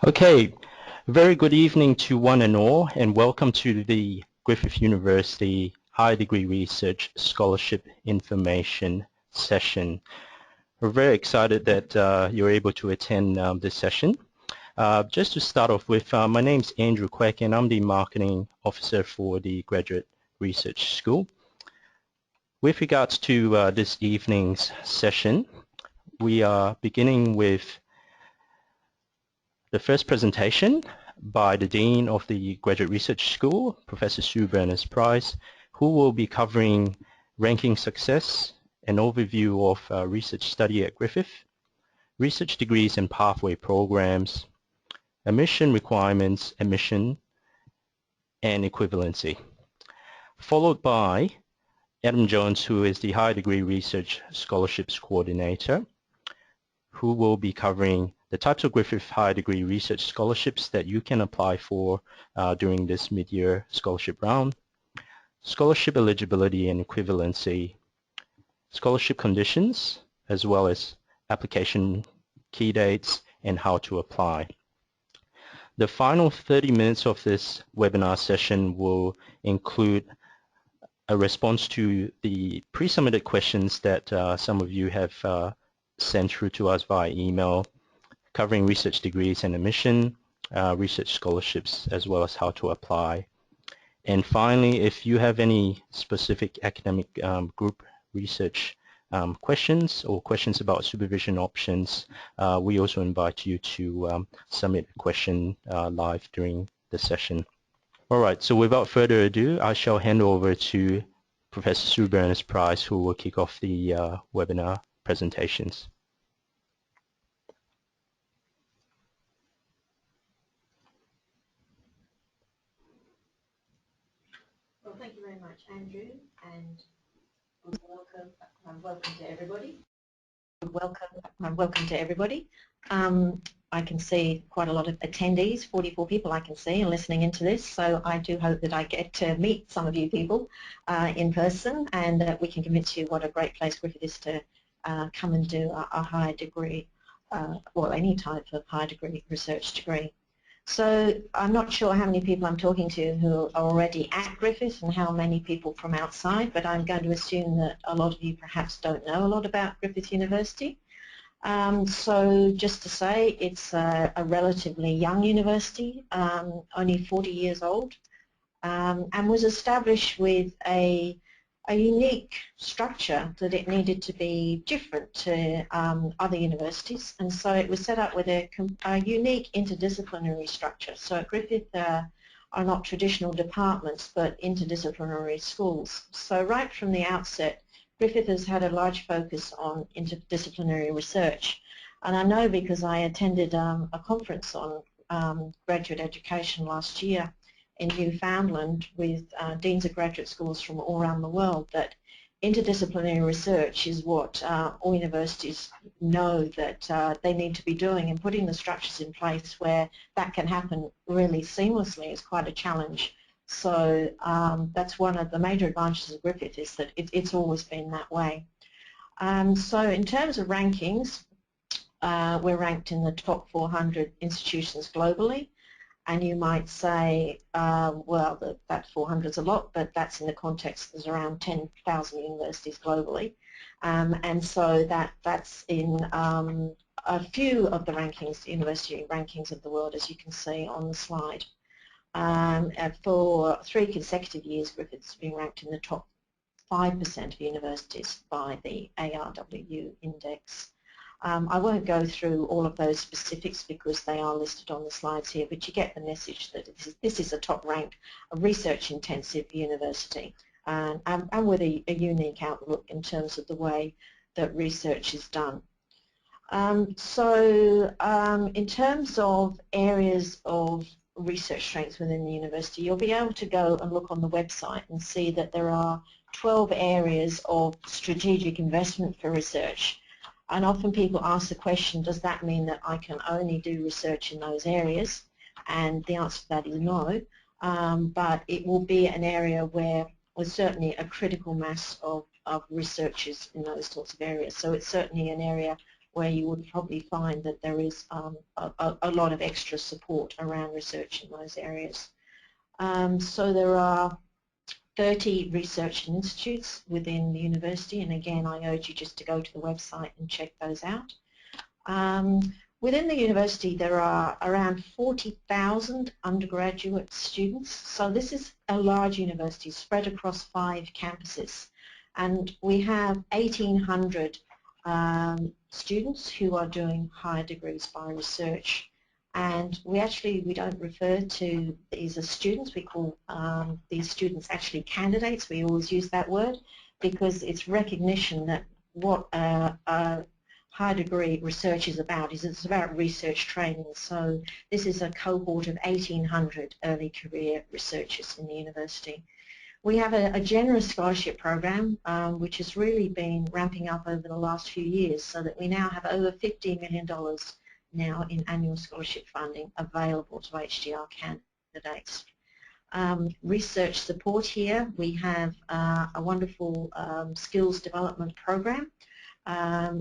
Okay, very good evening to one and all, and welcome to the Griffith University Higher Degree Research Scholarship Information session. We're very excited that you're able to attend this session. Just to start off with, my name's Andrew Quek, and I'm the Marketing Officer for the Graduate Research School. With regards to this evening's session, we are beginning with the first presentation by the Dean of the Graduate Research School, Professor Sue Berners-Price, who will be covering ranking success, an overview of research study at Griffith, research degrees and pathway programs, admission requirements, admission, and equivalency. Followed by Adam Jones, who is the Higher Degree Research Scholarships Coordinator, who will be covering the types of Griffith Higher Degree Research Scholarships that you can apply for during this mid-year scholarship round, scholarship eligibility and equivalency, scholarship conditions, as well as application key dates and how to apply. The final 30 minutes of this webinar session will include a response to the pre-submitted questions that some of you have sent through to us via email, covering research degrees and admission, research scholarships, as well as how to apply. And finally, if you have any specific academic group research questions or questions about supervision options, we also invite you to submit a question live during the session. All right, so without further ado, I shall hand over to Professor Sue Berners-Price, who will kick off the webinar presentations. Well, thank you very much, Andrew, and welcome to everybody. Welcome to everybody. I can see quite a lot of attendees, 44 people I can see are listening into this, so I do hope that I get to meet some of you people in person and that we can convince you what a great place Griffith is to come and do a higher degree, or any type of higher degree research degree. So I'm not sure how many people I'm talking to who are already at Griffith and how many people from outside, but I'm going to assume that a lot of you perhaps don't know a lot about Griffith University. So just to say, it's a relatively young university, only 40 years old, and was established with a unique structure that it needed to be different to other universities, and so it was set up with a unique interdisciplinary structure. So at Griffith are not traditional departments but interdisciplinary schools. So right from the outset, Griffith has had a large focus on interdisciplinary research, and I know because I attended a conference on graduate education last year in Newfoundland with deans of graduate schools from all around the world, that interdisciplinary research is what all universities know that they need to be doing, and putting the structures in place where that can happen really seamlessly is quite a challenge. So that's one of the major advantages of Griffith, is that it's always been that way. So in terms of rankings, we're ranked in the top 400 institutions globally. And you might say, well, that 400 is a lot, but that's in the context there's around 10,000 universities globally. And so that's in a few of the rankings, university rankings of the world, as you can see on the slide. For 3 consecutive years, Griffith's been ranked in the top 5% of universities by the ARWU index. I won't go through all of those specifics because they are listed on the slides here, but you get the message that this is a top-ranked, research-intensive university, and with a unique outlook in terms of the way that research is done. In terms of areas of research strengths within the university, you'll be able to go and look on the website and see that there are 12 areas of strategic investment for research. And often people ask the question, does that mean that I can only do research in those areas? And the answer to that is no, but it will be an area where there's certainly a critical mass of researchers in those sorts of areas. So it's certainly an area where you would probably find that there is a lot of extra support around research in those areas. So there are 30 research institutes within the university, and again I urge you just to go to the website and check those out. Within the university there are around 40,000 undergraduate students, so this is a large university spread across 5 campuses, and we have 1,800 students who are doing higher degrees by research. And we don't refer to these as students, we call these students actually candidates. We always use that word because it's recognition that what a higher degree research is about it's about research training. So this is a cohort of 1,800 early career researchers in the university. We have a generous scholarship program which has really been ramping up over the last few years, so that we now have over $50 million now in annual scholarship funding available to HDR candidates. Research support here, we have a wonderful skills development program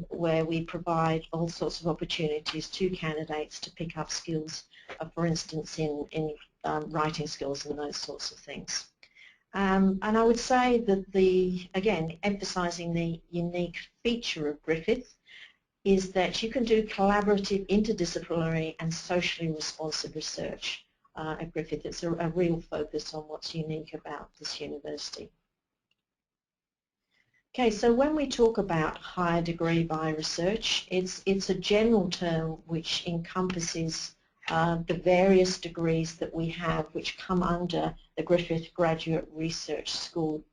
where we provide all sorts of opportunities to candidates to pick up skills, for instance in writing skills and those sorts of things. And I would say that again, emphasising the unique feature of Griffith is that you can do collaborative, interdisciplinary and socially responsive research at Griffith. It's a real focus on what's unique about this university. Okay, so when we talk about higher degree by research, it's a general term which encompasses the various degrees that we have which come under the Griffith Graduate Research School.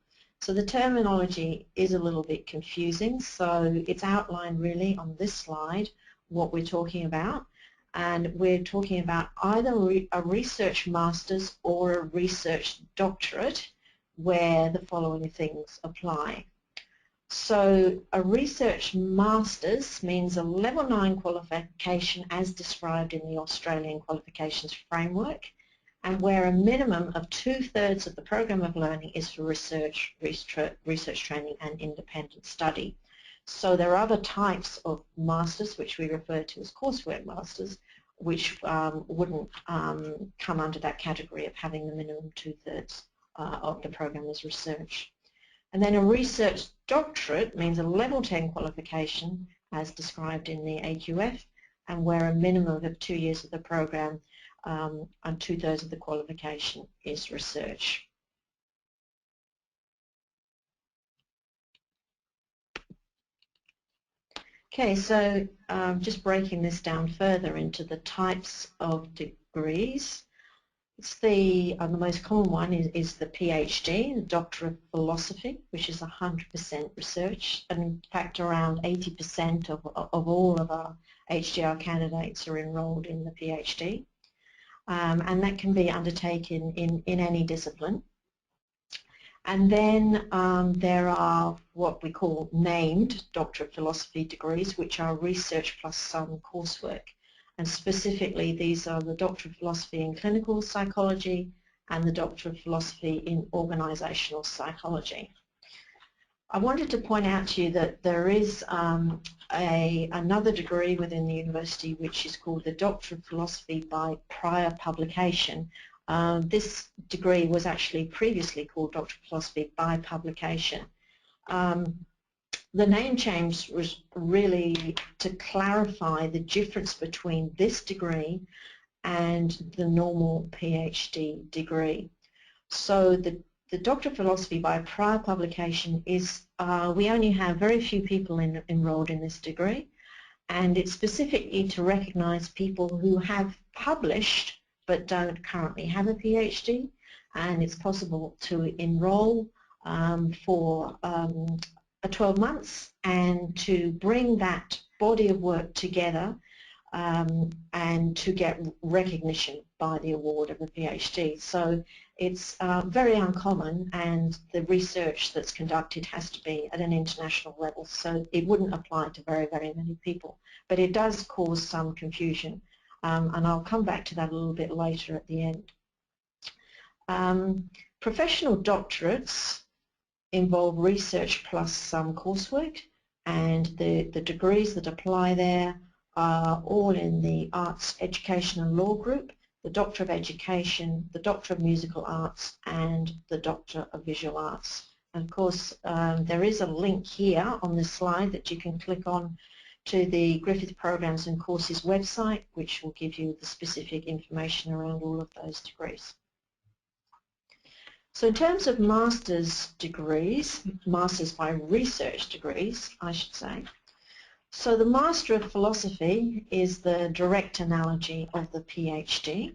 So the terminology is a little bit confusing, so it's outlined really on this slide what we're talking about, and we're talking about either a research master's or a research doctorate where the following things apply. So a research master's means a level 9 qualification as described in the Australian Qualifications Framework, and where a minimum of 2/3 of the program of learning is for research training and independent study. So there are other types of masters which we refer to as coursework masters, which wouldn't come under that category of having the minimum 2/3 of the program as research. And then a research doctorate means a level 10 qualification as described in the AQF, and where a minimum of 2 years of the program and 2/3 of the qualification is research. Okay, so just breaking this down further into the types of degrees. It's the most common one is the PhD, the Doctor of Philosophy, which is 100% research, and in fact around 80% of all of our HDR candidates are enrolled in the PhD, and that can be undertaken in any discipline. And then there are what we call named Doctor of Philosophy degrees, which are research plus some coursework. And specifically, these are the Doctor of Philosophy in Clinical Psychology and the Doctor of Philosophy in Organisational Psychology. I wanted to point out to you that there is another degree within the university which is called the Doctor of Philosophy by prior publication. This degree was actually previously called Doctor of Philosophy by publication. The name change was really to clarify the difference between this degree and the normal PhD degree. So the Doctor of Philosophy by prior publication is, we only have very few people enrolled in this degree, and it's specifically to recognise people who have published but don't currently have a PhD, and it's possible to enroll for 12 months and to bring that body of work together and to get recognition by the award of a PhD. So it's very uncommon, and the research that's conducted has to be at an international level, so it wouldn't apply to very, very many people. But it does cause some confusion, and I'll come back to that a little bit later at the end. Professional doctorates involve research plus some coursework, and the degrees that apply there are all in the Arts, Education and Law group, the Doctor of Education, the Doctor of Musical Arts and the Doctor of Visual Arts. And of course there is a link here on this slide that you can click on to the Griffith Programs and Courses website, which will give you the specific information around all of those degrees. So in terms of master's degrees, masters by research degrees, I should say, so the Master of Philosophy is the direct analogy of the PhD.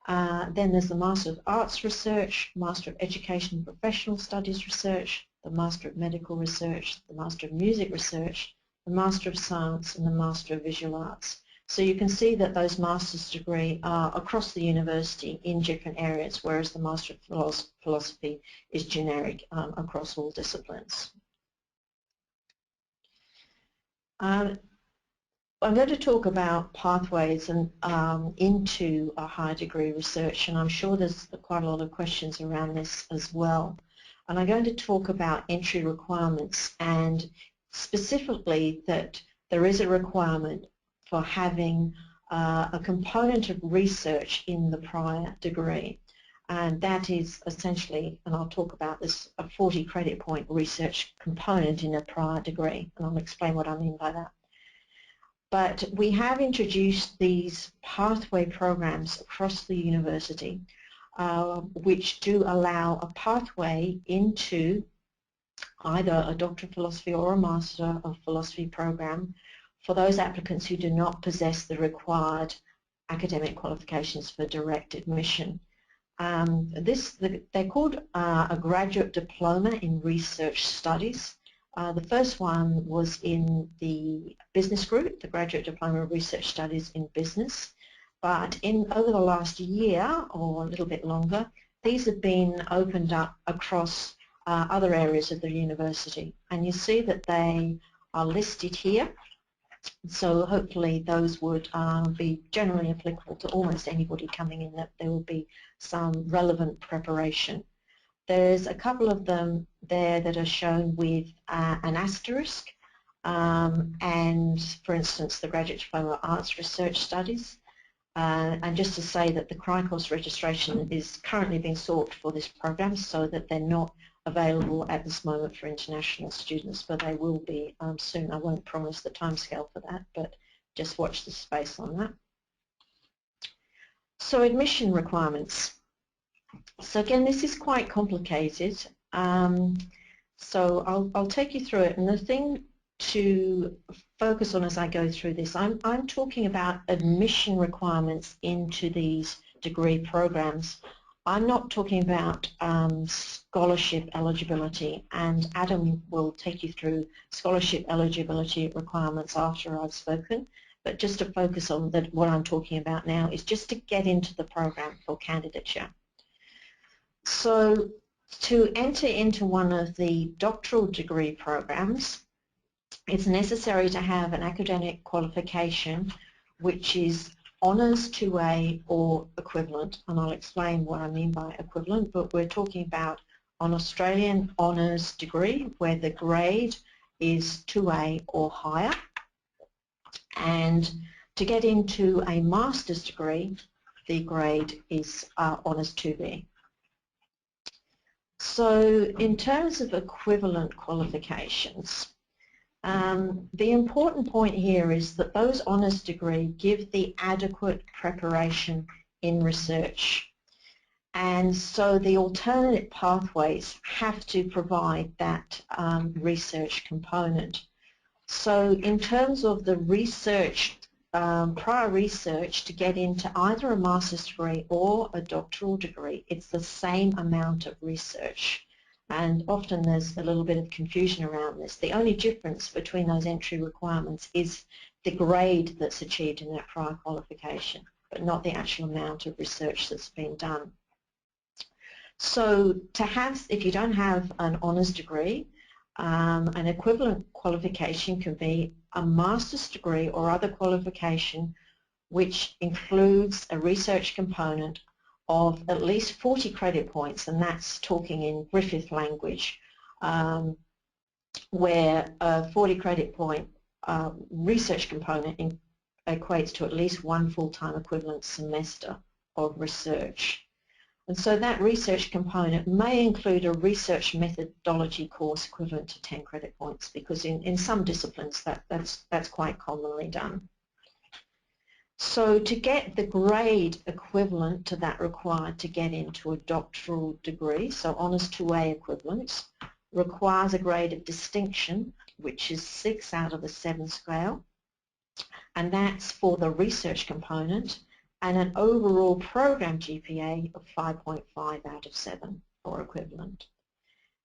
Then there's the Master of Arts Research, Master of Education and Professional Studies Research, the Master of Medical Research, the Master of Music Research, the Master of Science and the Master of Visual Arts. So you can see that those master's degree are across the university in different areas, whereas the Master of Philosophy is generic across all disciplines. I'm going to talk about pathways and into a higher degree research, and I'm sure there's quite a lot of questions around this as well. And I'm going to talk about entry requirements, and specifically that there is a requirement for having a component of research in the prior degree. And that is essentially, and I'll talk about this, a 40 credit point research component in a prior degree, and I'll explain what I mean by that. But we have introduced these pathway programs across the university which do allow a pathway into either a Doctor of Philosophy or a Master of Philosophy program for those applicants who do not possess the required academic qualifications for direct admission. They're called a graduate diploma in research studies. The first one was in the business group, the Graduate Diploma of Research Studies in Business. But over the last year or a little bit longer, these have been opened up across other areas of the university. And you see that they are listed here. So hopefully those would be generally applicable to almost anybody coming in, that there will be some relevant preparation. There's a couple of them there that are shown with an asterisk, and for instance the Graduate Diploma of Arts Research Studies. And just to say that the CRICOS registration is currently being sought for this program, so that they're not available at this moment for international students, but they will be soon. I won't promise the timescale for that, but just watch the space on that. So admission requirements. So again, this is quite complicated. So I'll take you through it, and the thing to focus on as I go through this, I'm talking about admission requirements into these degree programs. I'm not talking about scholarship eligibility, and Adam will take you through scholarship eligibility requirements after I've spoken, but just to focus on what I'm talking about now is just to get into the program for candidature. So to enter into one of the doctoral degree programs, it's necessary to have an academic qualification which is Honours 2A or equivalent, and I'll explain what I mean by equivalent, but we're talking about an Australian honours degree where the grade is 2A or higher, and to get into a master's degree the grade is Honours 2B. So in terms of equivalent qualifications, the important point here is that those honours degree give the adequate preparation in research, and so the alternate pathways have to provide that research component. So in terms of the research, prior research to get into either a master's degree or a doctoral degree, it's the same amount of research. And often there's a little bit of confusion around this. The only difference between those entry requirements is the grade that's achieved in that prior qualification, but not the actual amount of research that's been done. So to have, if you don't have an honours degree, an equivalent qualification can be a master's degree or other qualification which includes a research component of at least 40 credit points, and that's talking in Griffith language, where a 40 credit point research component equates to at least one full-time equivalent semester of research. And so that research component may include a research methodology course equivalent to 10 credit points, because in some disciplines that's quite commonly done. So to get the grade equivalent to that required to get into a doctoral degree, so Honours 2A equivalent, requires a grade of distinction, which is 6 out of the 7 scale, and that's for the research component, and an overall program GPA of 5.5 out of 7 or equivalent.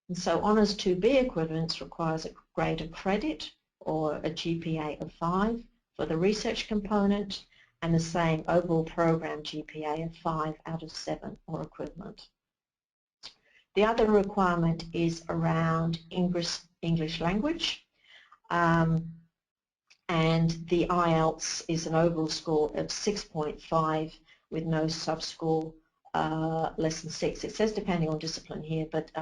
And so Honours 2B equivalence requires a grade of credit or a GPA of 5 for the research component, and the same overall program GPA of 5 out of 7 or equivalent. The other requirement is around English language, and the IELTS is an overall score of 6.5 with no subscore less than 6. It says depending on discipline here, but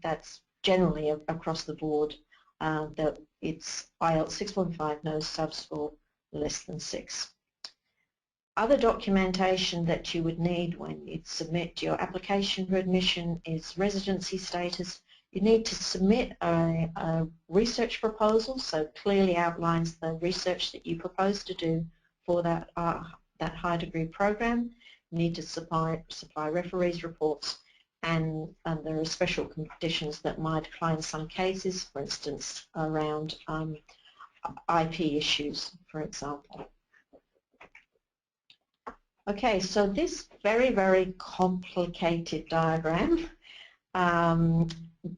that's generally across the board that it's IELTS 6.5, no subscore less than 6. Other documentation that you would need when you submit your application for admission is residency status. You need to submit a research proposal, so clearly outlines the research that you propose to do for that high degree program. You need to supply referees reports, and there are special conditions that might apply in some cases, for instance around IP issues, for example. Okay, so this very, very complicated diagram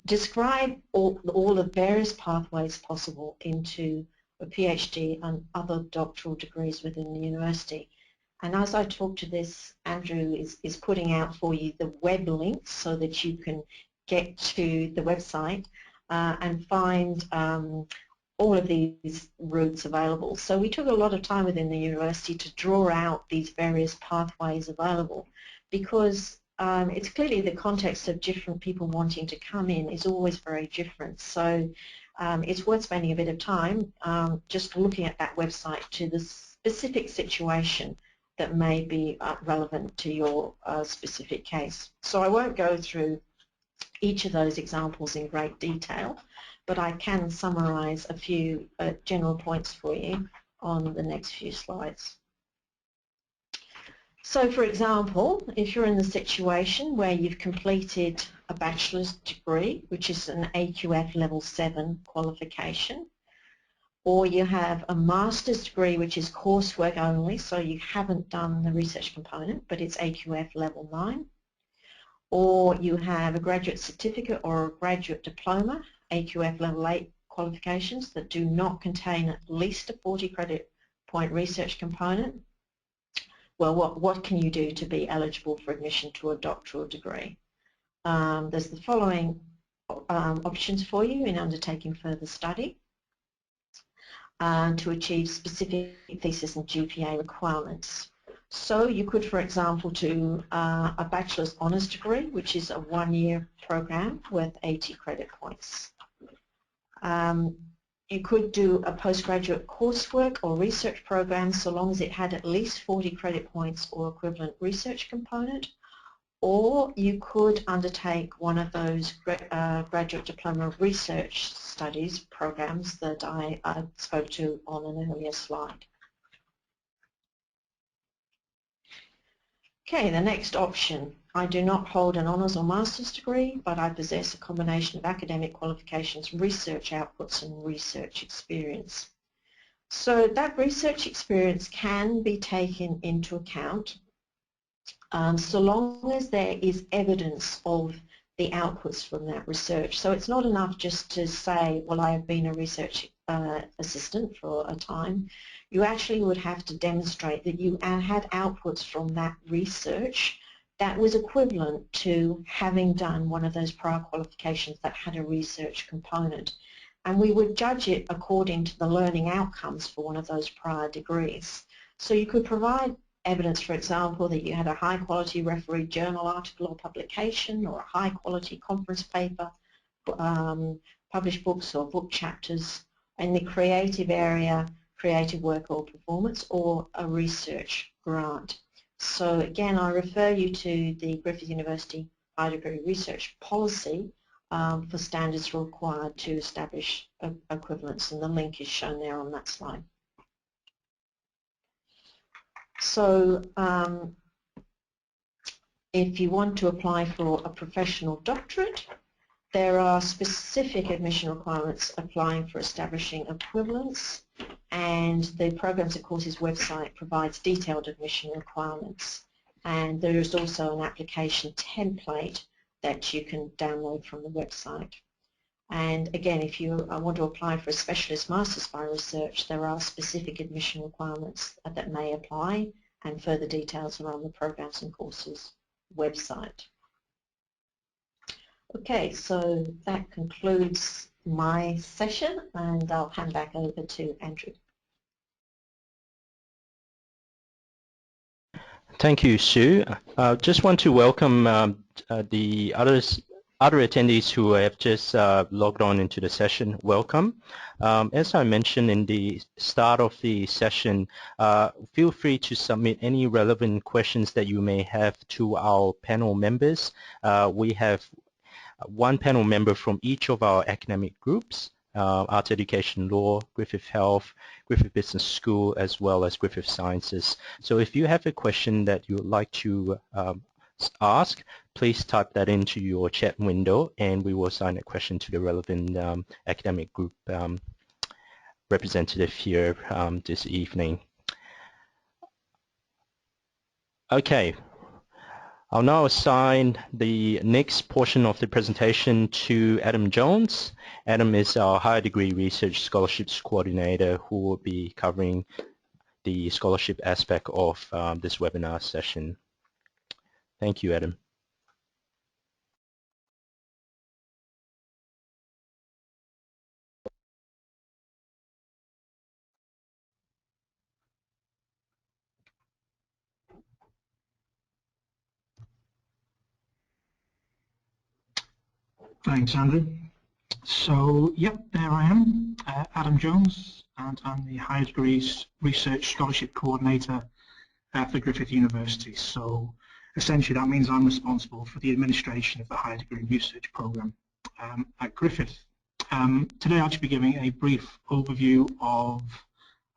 describe all the various pathways possible into a PhD and other doctoral degrees within the university. And as I talk to this, Andrew is putting out for you the web links so that you can get to the website and find all of these routes available. So we took a lot of time within the university to draw out these various pathways available, because it's clearly the context of different people wanting to come in is always very different. So it's worth spending a bit of time just looking at that website to the specific situation that may be relevant to your specific case. So I won't go through each of those examples in great detail, but I can summarize a few general points for you on the next few slides. So for example, if you're in the situation where you've completed a bachelor's degree, which is an AQF level 7 qualification, or you have a master's degree which is coursework only, so you haven't done the research component, but it's AQF level 9, or you have a graduate certificate or a graduate diploma, AQF level 8 qualifications that do not contain at least a 40 credit point research component, well, what can you do to be eligible for admission to a doctoral degree? There's the following options for you in undertaking further study to achieve specific thesis and GPA requirements. So you could, for example, do a bachelor's honours degree, which is a one-year program worth 80 credit points. You could do a postgraduate coursework or research program so long as it had at least 40 credit points or equivalent research component, or you could undertake one of those graduate diploma research studies programs that I spoke to on an earlier slide. Okay, the next option. I do not hold an honours or master's degree, but I possess a combination of academic qualifications, research outputs and research experience. So that research experience can be taken into account so long as there is evidence of the outputs from that research. So it's not enough just to say, well, I have been a research assistant for a time. You actually would have to demonstrate that you had outputs from that research that was equivalent to having done one of those prior qualifications that had a research component. And we would judge it according to the learning outcomes for one of those prior degrees. So you could provide evidence, for example, that you had a high-quality referee journal article or publication, or a high-quality conference paper publish books or book chapters in the creative area, creative work or performance, or a research grant. So again, I refer you to the Griffith University Higher Degree Research Policy for standards required to establish equivalence, and the link is shown there on that slide. So if you want to apply for a professional doctorate, there are specific admission requirements applying for establishing equivalence, and the Programs and Courses website provides detailed admission requirements. And there is also an application template that you can download from the website. And again, if you want to apply for a specialist master's by research, there are specific admission requirements that may apply, and further details are on the Programs and Courses website. Okay, so that concludes my session, and I'll hand back over to Andrew. Thank you, Sue. Just want to welcome the other attendees who have just logged on into the session. Welcome. As I mentioned in the start of the session, feel free to submit any relevant questions that you may have to our panel members. We have one panel member from each of our academic groups, Arts Education Law, Griffith Health, Griffith Business School, as well as Griffith Sciences. So if you have a question that you would like to ask, please type that into your chat window, and we will assign a question to the relevant academic group representative here this evening. Okay. I'll now assign the next portion of the presentation to Adam Jones. Adam is our Higher Degree Research Scholarships Coordinator, who will be covering the scholarship aspect of this webinar session. Thank you, Adam. Thanks, Andrew. So, yep, there I am, Adam Jones, and I'm the Higher Degrees Research Scholarship Coordinator for Griffith University. So, essentially, that means I'm responsible for the administration of the Higher Degree Research Programme at Griffith. Today, I'll just be giving a brief overview of,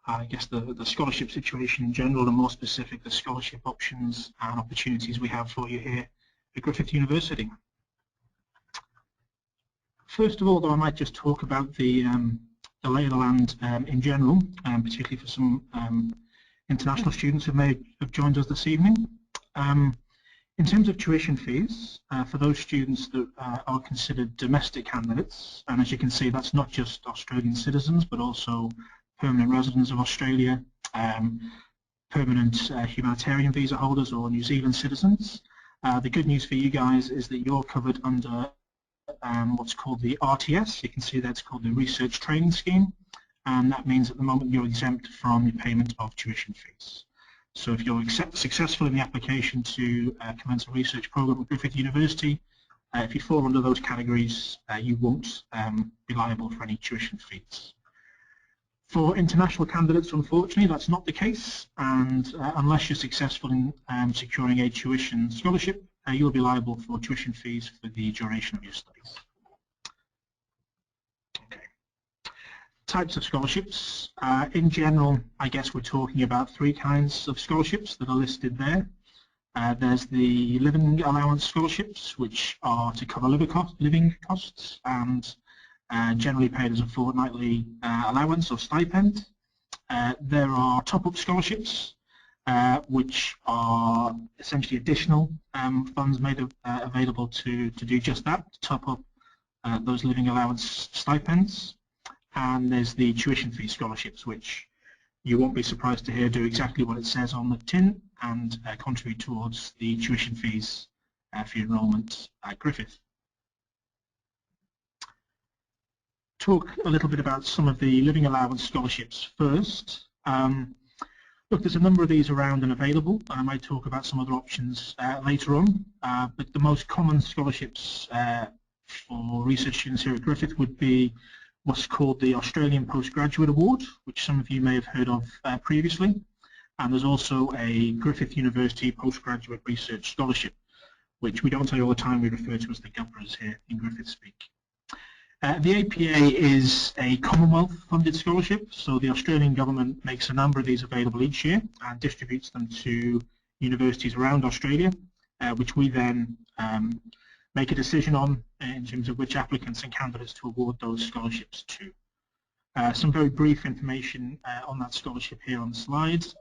I guess, the scholarship situation in general, and more specific, the scholarship options and opportunities we have for you here at Griffith University. First of all, though, I might just talk about the lay of the land in general, particularly for some international students who may have joined us this evening. In terms of tuition fees, for those students that are considered domestic candidates, and as you can see, that's not just Australian citizens, but also permanent residents of Australia, permanent humanitarian visa holders, or New Zealand citizens. The good news for you guys is that you're covered under what's called the RTS. You can see that's called the Research Training Scheme, and that means at the moment you're exempt from the payment of tuition fees. So if you're successful in the application to commence a research program at Griffith University, if you fall under those categories, you won't be liable for any tuition fees. For international candidates, unfortunately, that's not the case, and unless you're successful in securing a tuition scholarship, you'll be liable for tuition fees for the duration of your studies. Okay. Types of scholarships. In general, I guess we're talking about three kinds of scholarships that are listed there. There's the living allowance scholarships, which are to cover living costs and generally paid as a fortnightly allowance or stipend. There are top-up scholarships, which are essentially additional funds made available to do just that, to top up those living allowance stipends. And there's the tuition fee scholarships, which you won't be surprised to hear do exactly what it says on the tin and contribute towards the tuition fees for your enrolment at Griffith. Talk a little bit about some of the living allowance scholarships first. Look, there's a number of these around and available. I might talk about some other options later on, but the most common scholarships for research students here at Griffith would be what's called the Australian Postgraduate Award, which some of you may have heard of previously. And there's also a Griffith University Postgraduate Research Scholarship, which we don't say all the time, we refer to as the GUPRAs here in Griffith speak. The APA is a Commonwealth-funded scholarship, so the Australian government makes a number of these available each year and distributes them to universities around Australia, which we then make a decision on in terms of which applicants and candidates to award those scholarships to. Some very brief information on that scholarship here on the slides.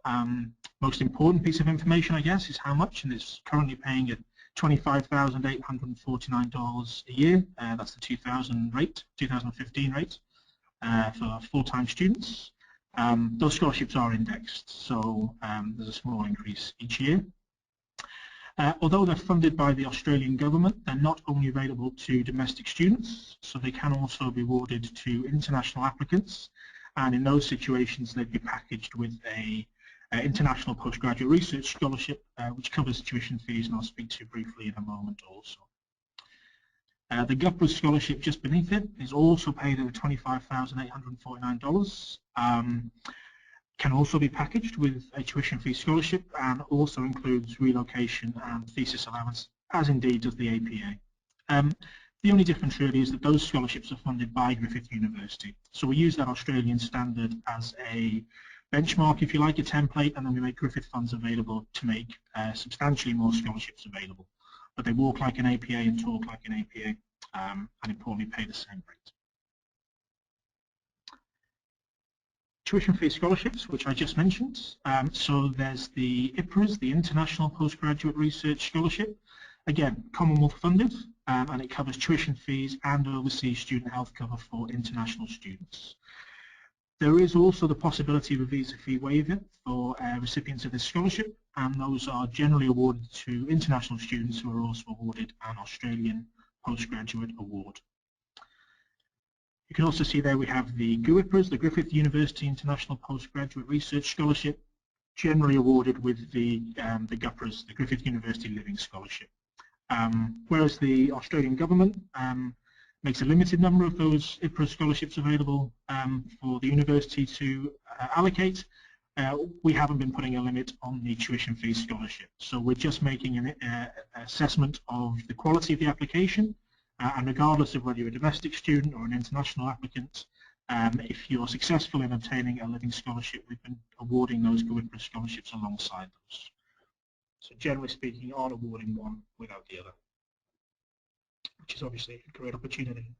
Most important piece of information, I guess, is how much, and it's currently paying at $25,849 a year. That's the 2015 rate for full-time students. Those scholarships are indexed, so there's a small increase each year. Although they're funded by the Australian government, they're not only available to domestic students, so they can also be awarded to international applicants, and in those situations they'd be packaged with a international postgraduate research scholarship, which covers tuition fees, and I'll speak to briefly in a moment also. The GUPRAS scholarship just beneath it is also paid at $25,849. Can also be packaged with a tuition fee scholarship and also includes relocation and thesis allowance, as indeed does the APA. The only difference really is that those scholarships are funded by Griffith University. So we use that Australian standard as a benchmark, if you like, a template, and then we make Griffith funds available to make substantially more scholarships available. But they walk like an APA and talk like an APA, and importantly pay the same rate. Tuition fee scholarships, which I just mentioned. So there's the IPRAS, the International Postgraduate Research Scholarship. Again, Commonwealth funded, and it covers tuition fees and overseas student health cover for international students. There is also the possibility of a visa fee waiver for recipients of this scholarship, and those are generally awarded to international students who are also awarded an Australian Postgraduate Award. You can also see there we have the GUIPRAS, the Griffith University International Postgraduate Research Scholarship, generally awarded with the GUPRAS, the Griffith University Living Scholarship. Whereas the Australian government makes a limited number of those IPRAS scholarships available for the university to allocate, we haven't been putting a limit on the tuition fee scholarship. So we're just making an assessment of the quality of the application, and regardless of whether you're a domestic student or an international applicant, if you're successful in obtaining a living scholarship, we've been awarding those GUIPRAS scholarships alongside those. So generally speaking, you aren't awarding one without the other, which is obviously a great opportunity.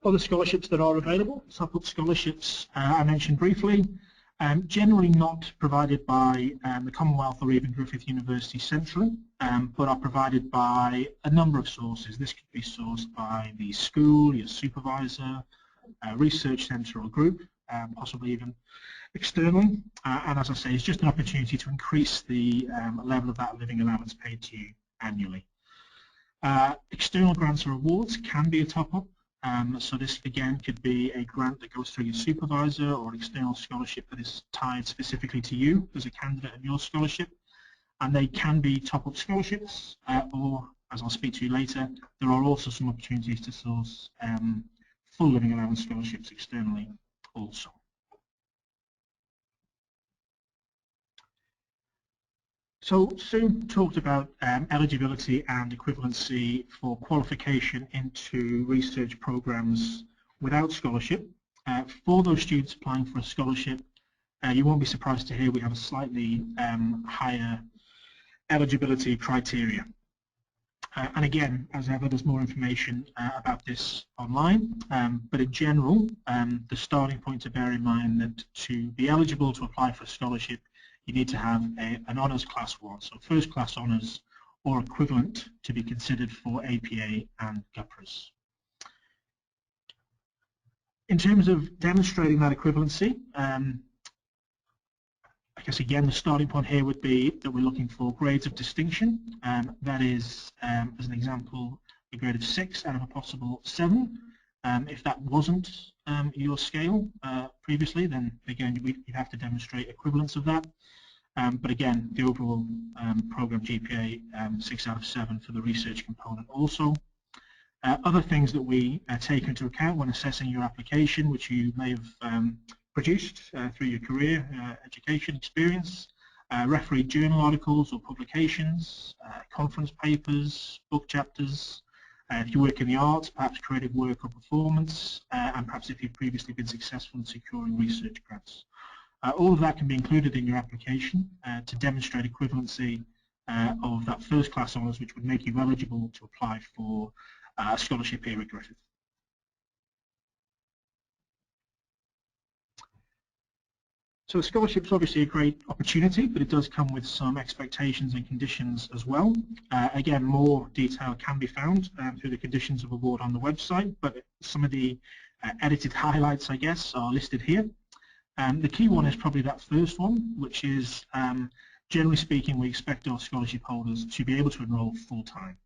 Other scholarships that are available, top-up scholarships I mentioned briefly, generally not provided by the Commonwealth or even Griffith University centrally, but are provided by a number of sources. This could be sourced by the school, your supervisor, research centre or group, possibly even externally. And as I say, it's just an opportunity to increase the level of that living allowance paid to you annually. External grants or awards can be a top-up. So this again could be a grant that goes through your supervisor or an external scholarship that is tied specifically to you as a candidate in your scholarship, and they can be top-up scholarships or, as I'll speak to you later, there are also some opportunities to source full living allowance scholarships externally also. So Sue talked about eligibility and equivalency for qualification into research programs without scholarship. For those students applying for a scholarship, you won't be surprised to hear we have a slightly higher eligibility criteria. And again, as ever, there's more information about this online, but in general, the starting point to bear in mind that to be eligible to apply for a scholarship, you need to have an honours class 1, so first class honours or equivalent to be considered for APA and GUPRAS. In terms of demonstrating that equivalency, I guess again the starting point here would be that we're looking for grades of distinction. That is, as an example, a grade of 6 out of a possible 7. If that wasn't your scale previously, then again you'd have to demonstrate equivalence of that. But again, the overall program GPA 6 out of 7 for the research component also. Other things that we take into account when assessing your application, which you may have produced through your career education experience, refereed journal articles or publications, conference papers, book chapters, if you work in the arts, perhaps creative work or performance, and perhaps if you've previously been successful in securing research grants. All of that can be included in your application to demonstrate equivalency of that first class honours, which would make you eligible to apply for a scholarship here at Griffith. So a scholarship is obviously a great opportunity, but it does come with some expectations and conditions as well. Again, more detail can be found through the conditions of award on the website, but some of the edited highlights, I guess, are listed here. The key one is probably that first one, which is, generally speaking, we expect our scholarship holders to be able to enroll full-time.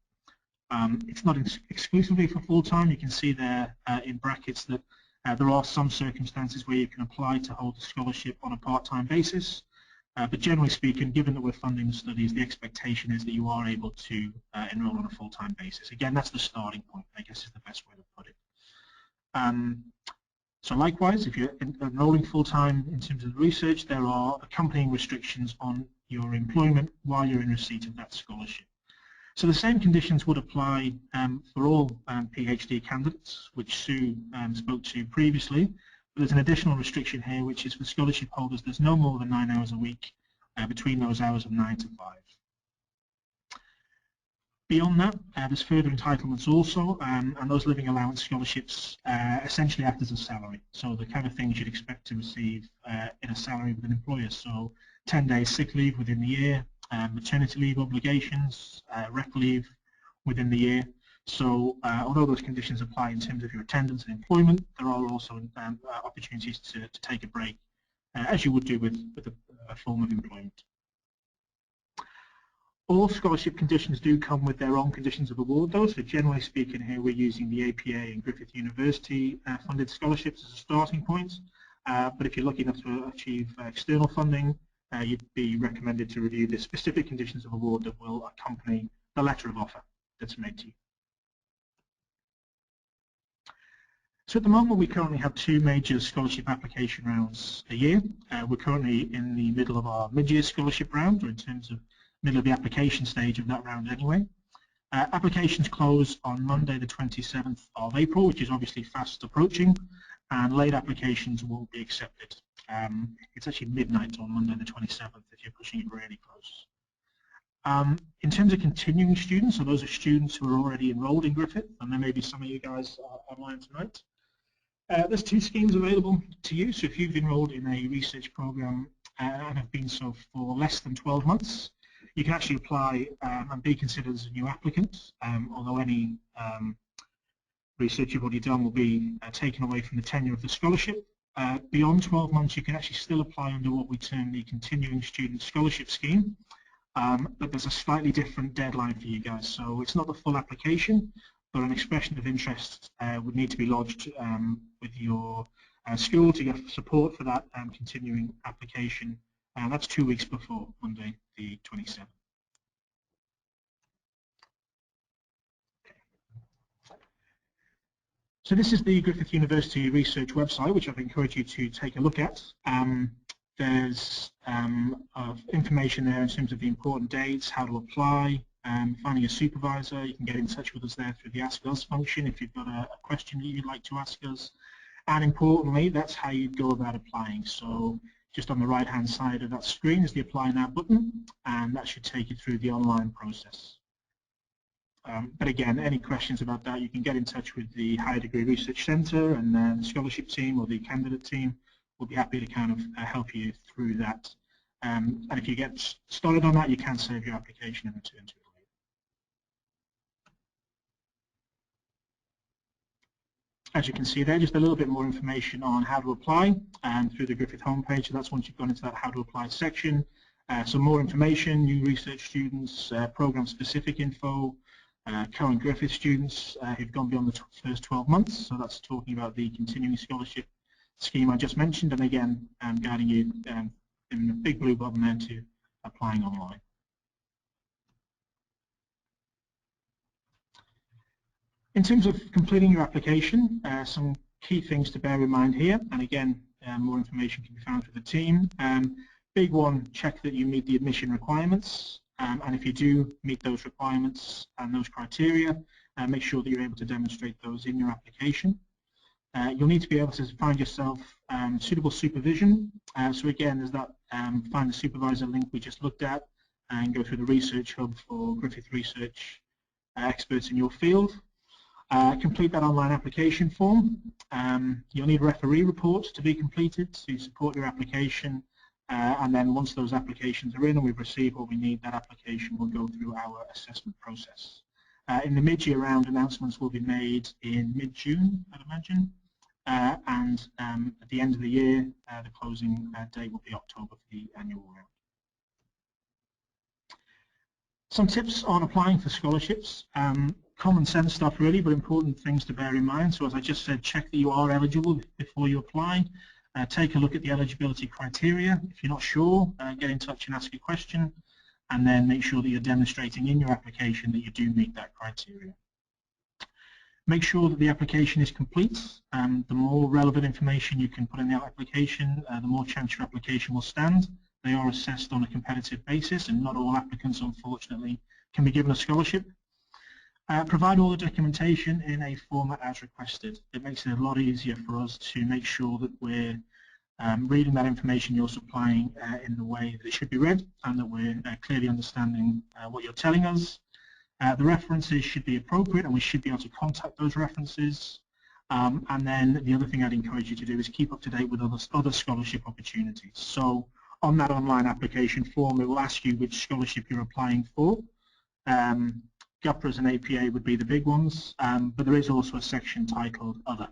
It's not exclusively for full-time. You can see there in brackets that there are some circumstances where you can apply to hold a scholarship on a part-time basis, but generally speaking, given that we're funding the studies, the expectation is that you are able to enroll on a full-time basis. Again, that's the starting point, I guess is the best way to put it. So likewise, if you're enrolling full-time in terms of the research, there are accompanying restrictions on your employment while you're in receipt of that scholarship. So the same conditions would apply for all PhD candidates, which Sue spoke to previously. But there's an additional restriction here, which is for scholarship holders, there's no more than 9 hours a week between those hours of 9 to 5. Beyond that, there's further entitlements also, and those living allowance scholarships essentially act as a salary. So the kind of things you'd expect to receive in a salary with an employer. So 10 days sick leave within the year, maternity leave obligations, rec leave within the year. So although those conditions apply in terms of your attendance and employment, there are also opportunities to take a break, as you would do with a form of employment. All scholarship conditions do come with their own conditions of award though, so generally speaking here we're using the APA and Griffith University funded scholarships as a starting point, but if you're lucky enough to achieve external funding, you'd be recommended to review the specific conditions of award that will accompany the letter of offer that's made to you. So at the moment we currently have 2 major scholarship application rounds a year. We're currently in the middle of our mid-year scholarship round, or in terms of middle of the application stage of that round anyway. Applications close on Monday the 27th of April, which is obviously fast approaching, and late applications won't be accepted. It's actually midnight on Monday the 27th if you're pushing it really close. In terms of continuing students, so those are students who are already enrolled in Griffith, and there may be some of you guys online tonight. There's 2 schemes available to you, so if you've enrolled in a research program and have been so for less than 12 months, you can actually apply and be considered as a new applicant, although any research you've already done will be taken away from the tenure of the scholarship. Beyond 12 months, you can actually still apply under what we term the Continuing Student Scholarship Scheme, but there's a slightly different deadline for you guys. So it's not the full application, but an expression of interest would need to be lodged with your school to get support for that continuing application. And that's 2 weeks before Monday the 27th. So this is the Griffith University Research website, which I've encouraged you to take a look at. There's information there in terms of the important dates, how to apply, finding a supervisor. You can get in touch with us there through the Ask Us function if you've got a question that you'd like to ask us. And importantly, that's how you'd go about applying. So just on the right-hand side of that screen is the Apply Now button, and that should take you through the online process. But again, any questions about that, you can get in touch with the Higher Degree Research Centre, and the scholarship team or the candidate team will be happy to kind of help you through that. And if you get started on that, you can save your application and return to it later. As you can see there, just a little bit more information on how to apply through the Griffith homepage. So that's once you've gone into that How to Apply section. Some more information, new research students, program-specific info, current Griffith students who've gone beyond the first 12 months. So that's talking about the continuing scholarship scheme I just mentioned. And again, guiding you in the big blue button there to applying online. In terms of completing your application, some key things to bear in mind here, and again, more information can be found with the team. Big one, check that you meet the admission requirements, and if you do meet those requirements and those criteria, make sure that you're able to demonstrate those in your application. You'll need to be able to find yourself suitable supervision. So again, there's that find the supervisor link we just looked at, and go through the research hub for Griffith research experts in your field. Complete that online application form. You'll need referee reports to be completed to support your application, and then once those applications are in and we've received what we need, that application will go through our assessment process. In the mid-year round, announcements will be made in mid-June, I'd imagine, and at the end of the year, the closing date will be October for the annual round. Some tips on applying for scholarships. Common sense stuff really, but important things to bear in mind. So as I just said, check that you are eligible before you apply. Take a look at the eligibility criteria. If you're not sure, get in touch and ask a question, and then make sure that you're demonstrating in your application that you do meet that criteria. Make sure that the application is complete. The more relevant information you can put in the application, the more chance your application will stand. They are assessed on a competitive basis, and not all applicants, unfortunately, can be given a scholarship. Provide all the documentation in a format as requested. It makes it a lot easier for us to make sure that we're reading that information you're supplying in the way that it should be read, and that we're clearly understanding what you're telling us. The references should be appropriate, and we should be able to contact those references. And then the other thing I'd encourage you to do is keep up to date with other scholarship opportunities. So on that online application form, it will ask you which scholarship you're applying for. GUPRAs and APA would be the big ones, but there is also a section titled Other.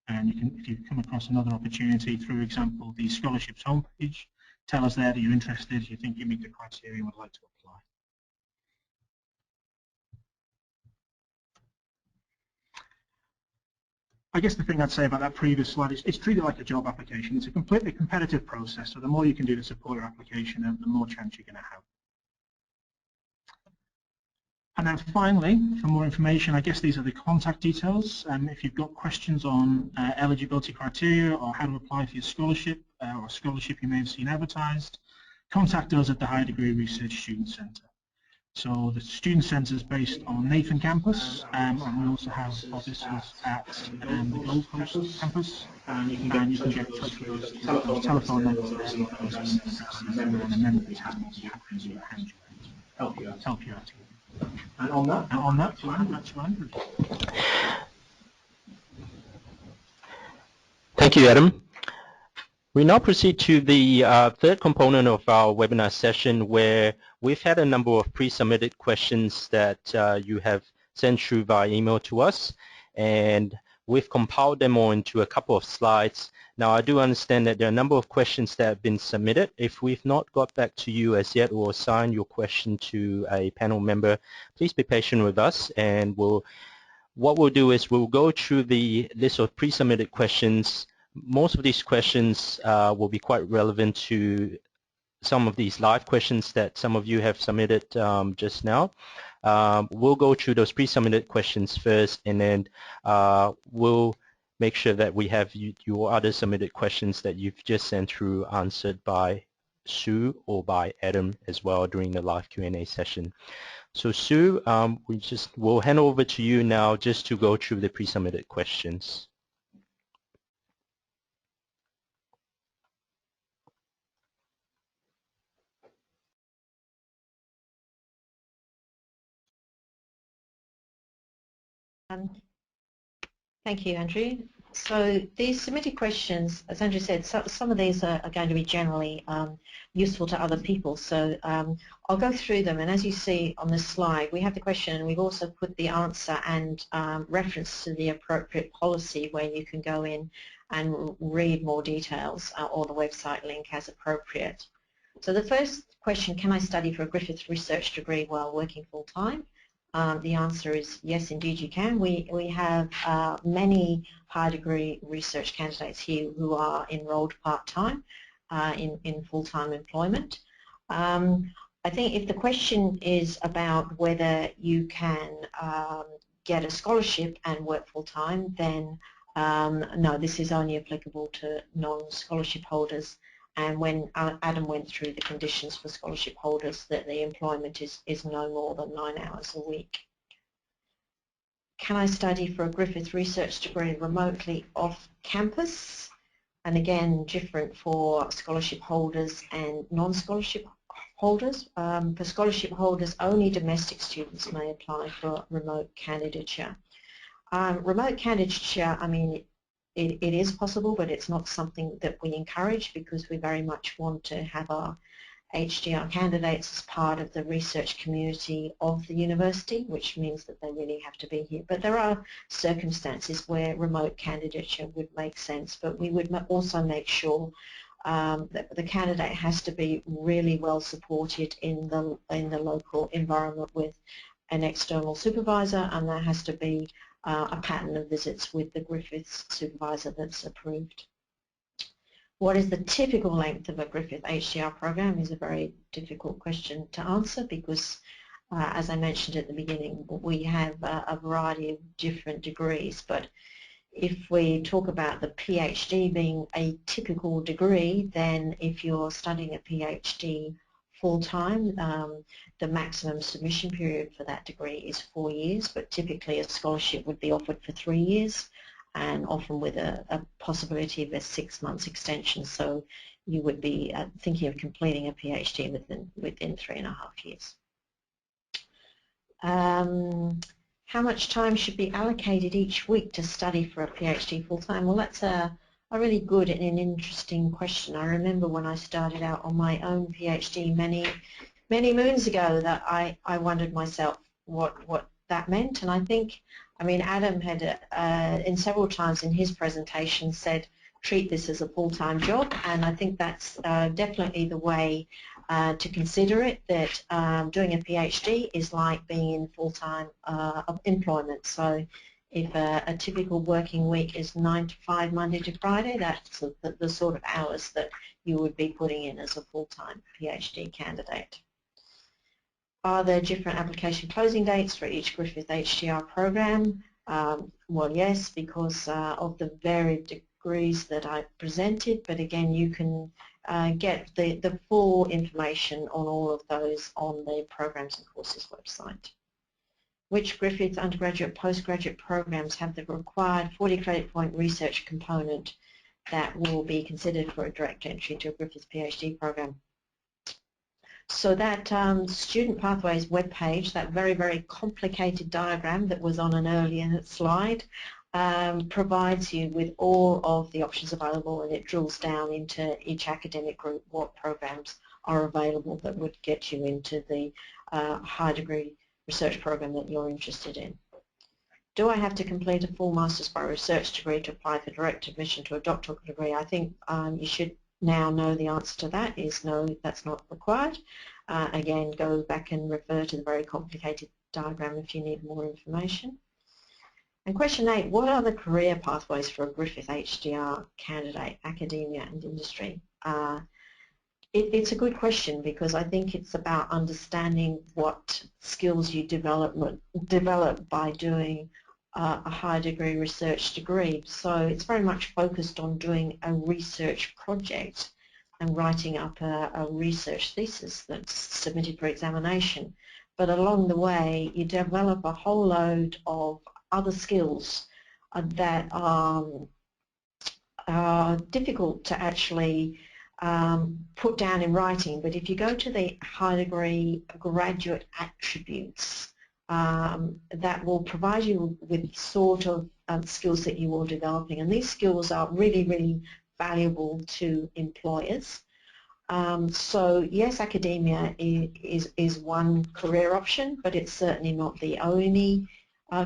And you can, if you come across another opportunity, through example, the scholarships homepage, tell us there that you're interested, you think you meet the criteria and would like to apply. I guess the thing I'd say about that previous slide is it's treated like a job application. It's a completely competitive process, so the more you can do to support your application, the more chance you're going to have. And then finally, for more information, I guess these are the contact details. If you've got questions on eligibility criteria or how to apply for your scholarship or a scholarship you may have seen advertised, contact us at the Higher Degree Research Student Centre. So the Student Centre is based on Nathan campus, and we also have offices at the Gold Coast campus, and you can get in touch with us through those telephone numbers and a member of the team will be happy to help you out. And on that, back to Andrew. Thank you, Adam. We now proceed to the third component of our webinar session, where we've had a number of pre-submitted questions that you have sent through via email to us, and we've compiled them all into a couple of slides. Now, I do understand that there are a number of questions that have been submitted. If we've not got back to you as yet, or assign your question to a panel member, please be patient with us, and what we'll do is we'll go through the list of pre-submitted questions. Most of these questions will be quite relevant to some of these live questions that some of you have submitted just now. We'll go through those pre-submitted questions first, and then we'll make sure that we have your other submitted questions that you've just sent through answered by Sue or by Adam as well during the live Q&A session. So Sue, we'll hand over to you now just to go through the pre-submitted questions. Thank you, Andrew. So these submitted questions, as Andrew said, some of these are going to be generally useful to other people. So I'll go through them, and as you see on this slide, we have the question, and we've also put the answer and reference to the appropriate policy where you can go in and read more details, or the website link as appropriate. So the first question, can I study for a Griffith research degree while working full-time? The answer is yes, indeed you can. We have many high degree research candidates here who are enrolled part-time in full-time employment. I think if the question is about whether you can get a scholarship and work full-time, then no, this is only applicable to non-scholarship holders. And when Adam went through the conditions for scholarship holders, that the employment is no more than 9 hours a week. Can I study for a Griffith research degree remotely off campus? And again, different for scholarship holders and non-scholarship holders. For scholarship holders, only domestic students may apply for remote candidature. Remote candidature, I mean, it is possible, but it's not something that we encourage because we very much want to have our HDR candidates as part of the research community of the university, which means that they really have to be here. But there are circumstances where remote candidature would make sense, but we would also make sure that the candidate has to be really well supported in the local environment with an external supervisor, and there has to be a pattern of visits with the Griffith supervisor that's approved. What is the typical length of a Griffith HDR program is a very difficult question to answer because, as I mentioned at the beginning, we have a variety of different degrees. But if we talk about the PhD being a typical degree, then if you're studying a PhD full-time, the maximum submission period for that degree is 4 years, but typically a scholarship would be offered for 3 years and often with a possibility of a 6 months extension. So you would be thinking of completing a PhD within 3.5 years. How much time should be allocated each week to study for a PhD full-time? Well, that's a really good and an interesting question. I remember when I started out on my own PhD many moons ago that I wondered myself what that meant, and I think, I mean, Adam had in several times in his presentation said treat this as a full-time job, and I think that's definitely the way to consider it, that doing a PhD is like being in full-time employment. So if a typical working week is 9 to 5 Monday to Friday, that's the sort of hours that you would be putting in as a full-time PhD candidate. Are there different application closing dates for each Griffith HDR program? Well, yes, because of the varied degrees that I presented, but again, you can get the full information on all of those on the Programs and Courses website. Which Griffith undergraduate, postgraduate programs have the required 40 credit point research component that will be considered for a direct entry to a Griffith PhD program? So that Student Pathways webpage, that very, very complicated diagram that was on an earlier slide, provides you with all of the options available, and it drills down into each academic group what programs are available that would get you into the high degree research program that you're interested in. Do I have to complete a full Master's by Research degree to apply for direct admission to a doctoral degree? I think you should now know the answer to that is no, that's not required. Again, go back and refer to the very complicated diagram if you need more information. And question 8, what are the career pathways for a Griffith HDR candidate, academia and industry? It's a good question because I think it's about understanding what skills you develop by doing a high degree research degree. So it's very much focused on doing a research project and writing up a research thesis that's submitted for examination. But along the way, you develop a whole load of other skills that are difficult to actually put down in writing. But if you go to the high degree graduate attributes, that will provide you with sort of skills that you are developing, and these skills are really, really valuable to employers. So yes, academia is one career option, but it's certainly not the only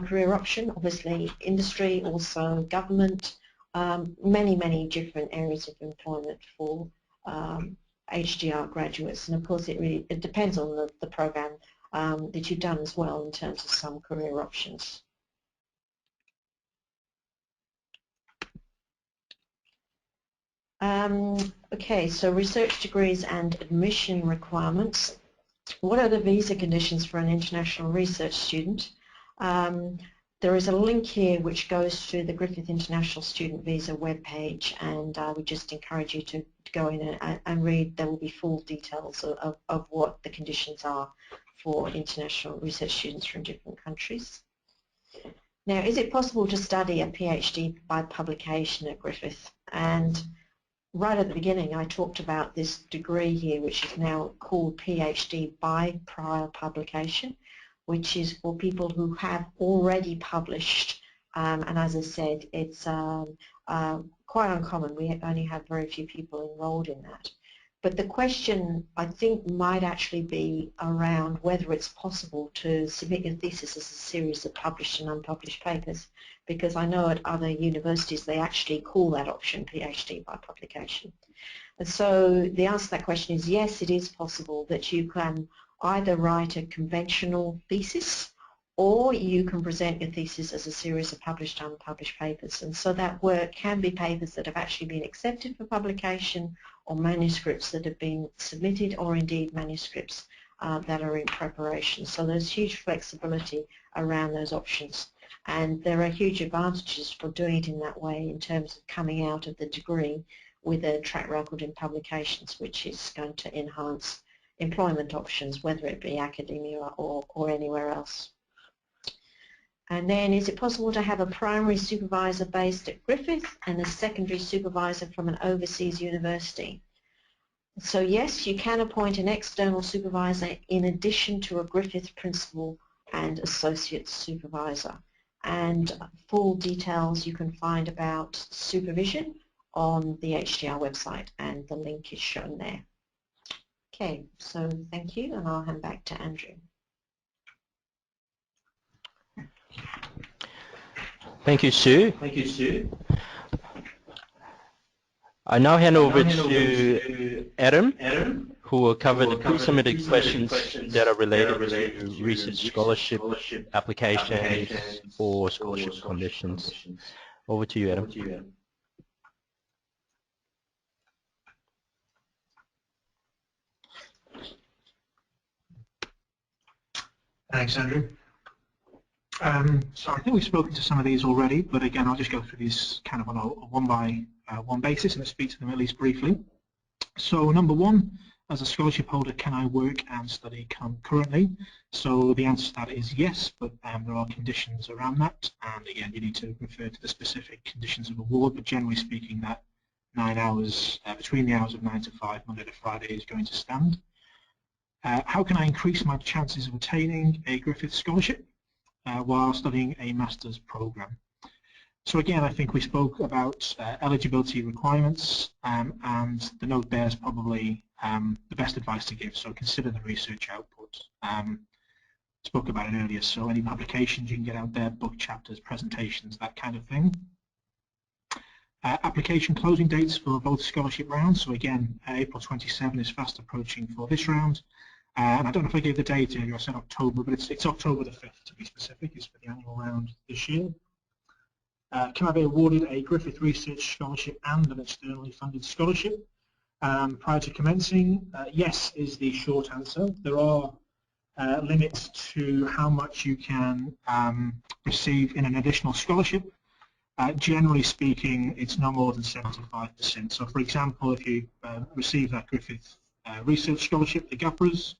career option. Obviously industry, also government, many different areas of employment for HDR graduates, and of course it depends on the program that you've done as well in terms of some career options. Okay, so research degrees and admission requirements. What are the visa conditions for an international research student? There is a link here which goes to the Griffith International Student Visa webpage, and I would just encourage you to go in and read. There will be full details of what the conditions are for international research students from different countries. Now, is it possible to study a PhD by publication at Griffith? And right at the beginning I talked about this degree here, which is now called PhD by prior publication, which is for people who have already published, and as I said, it's quite uncommon. We only have very few people enrolled in that. But the question, I think, might actually be around whether it's possible to submit your thesis as a series of published and unpublished papers, because I know at other universities they actually call that option PhD by publication. And so the answer to that question is yes, it is possible that you can either write a conventional thesis or you can present your thesis as a series of published and unpublished papers. And so that work can be papers that have actually been accepted for publication, or manuscripts that have been submitted, or indeed manuscripts that are in preparation. So there's huge flexibility around those options. And there are huge advantages for doing it in that way in terms of coming out of the degree with a track record in publications, which is going to enhance employment options, whether it be academia or anywhere else. And then, is it possible to have a primary supervisor based at Griffith and a secondary supervisor from an overseas university? So yes, you can appoint an external supervisor in addition to a Griffith principal and associate supervisor. And full details you can find about supervision on the HDR website, and the link is shown there. Okay, so thank you, and I'll hand back to Andrew. Thank you, Sue. I now hand over to Adam, who will cover the pre-submitted questions that are related to research scholarship applications or scholarship conditions. Over to you, Adam. Thanks, Andrew. So I think we've spoken to some of these already, but again, I'll just go through these kind of on a one-by-one basis and speak to them at least briefly. So number one, as a scholarship holder, can I work and study concurrently? So the answer to that is yes, but there are conditions around that, and again, you need to refer to the specific conditions of award, but generally speaking, that 9 hours, between the hours of 9 to 5, Monday to Friday, is going to stand. How can I increase my chances of attaining a Griffith scholarship while studying a master's program? So again, I think we spoke about eligibility requirements, and the note there is probably the best advice to give. So consider the research output. Spoke about it earlier, so any publications you can get out there, book chapters, presentations, that kind of thing. Application closing dates for both scholarship rounds. So again, April 27 is fast approaching for this round. And I don't know if I gave the date earlier, I said October, but it's October the 5th to be specific, is for the annual round this year. Can I be awarded a Griffith Research Scholarship and an externally funded scholarship prior to commencing? Yes is the short answer. There are limits to how much you can receive in an additional scholarship. Generally speaking, it's no more than 75%. So for example, if you receive that Griffith Research Scholarship, the GAPRAs,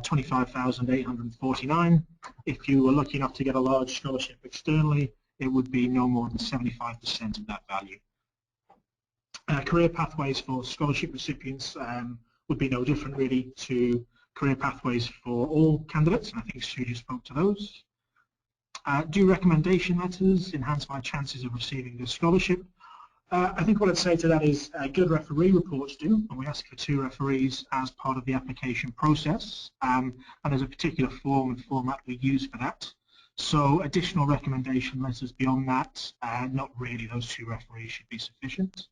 25,849. If you were lucky enough to get a large scholarship externally, it would be no more than 75% of that value. Career pathways for scholarship recipients would be no different really to career pathways for all candidates, and I think Sue just spoke to those. Do recommendation letters enhance my chances of receiving the scholarship? I think what I'd say to that is good referee reports do, and we ask for 2 referees as part of the application process, and there's a particular form and format we use for that. So additional recommendation letters beyond that, not really. Those 2 referees should be sufficient.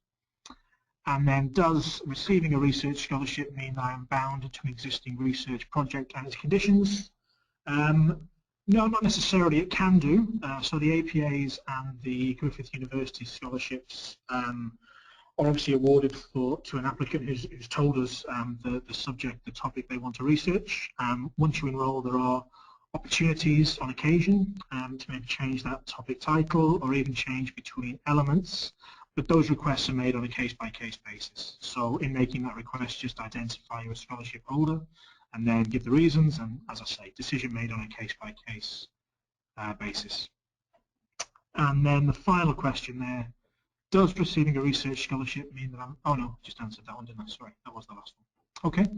And then, does receiving a research scholarship mean I am bound to an existing research project and its conditions? No, not necessarily. It can do. So the APAs and the Griffith University scholarships or obviously awarded to an applicant who's told us the subject, the topic they want to research. Once you enrol, there are opportunities on occasion to maybe change that topic title or even change between elements, but those requests are made on a case-by-case basis. So in making that request, just identify your scholarship holder and then give the reasons, and as I say, decision made on a case-by-case basis. And then the final question there, does receiving a research scholarship mean that oh no, just answered that one, didn't I? Sorry, that was the last one. Okay,